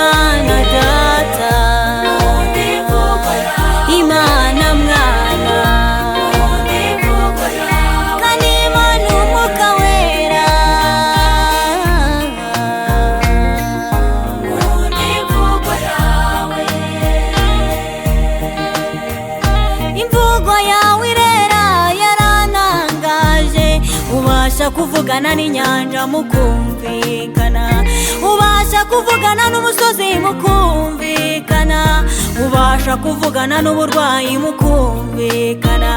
Imana Data, Imana Mwana, kandi Imana Umwuka Wera. Imvugo yawe irera yarantangaje, ubasha kuvugana n'inyanja mukumvikana, ubasha kuvugana n'umusozi mukumvikana, ubasha kuvugana n'uburwayi mukumvikana,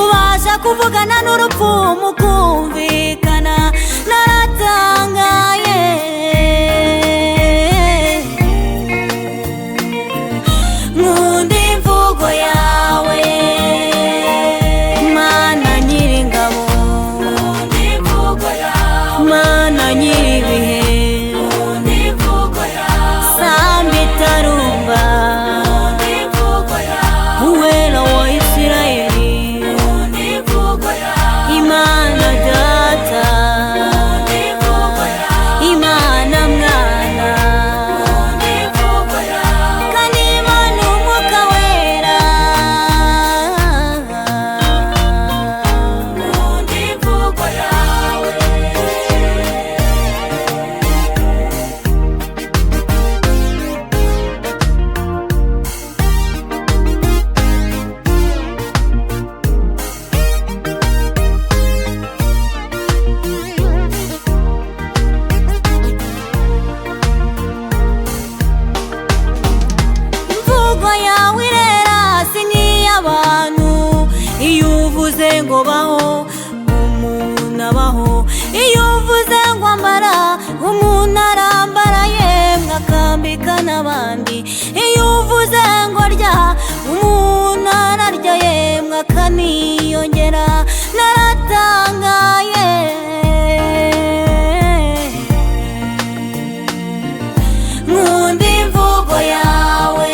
ubasha kuvugana n'urupfu mukumvikana. Naratangaye, nkunda imvugo yawe Mana Nyiringabo, Mana Nyiribihe, Samba itarumba, Uwera wa Isirayeli, Imana Data, Imana Mwana, kandi Imana Umwuka Wera. Imvugo yawe irera si nk'iy'abantu, iyo uvuze ngo baho umuntu abaho, iyo uvuze ngo ambara umuntu arambara, yemwe akambika n'abandi, iyo uvuze ngo rya umuntu ararya, yemwe akaniyongera. Naratangaye, nkunda imvugo yawe.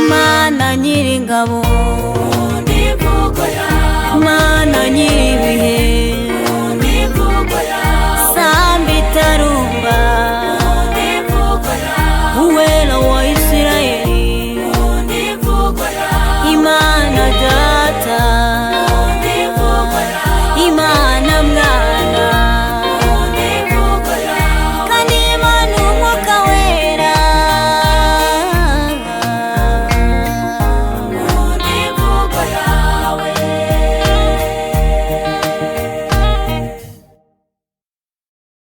Mana Nyiringabo, Mana Nyiribihe,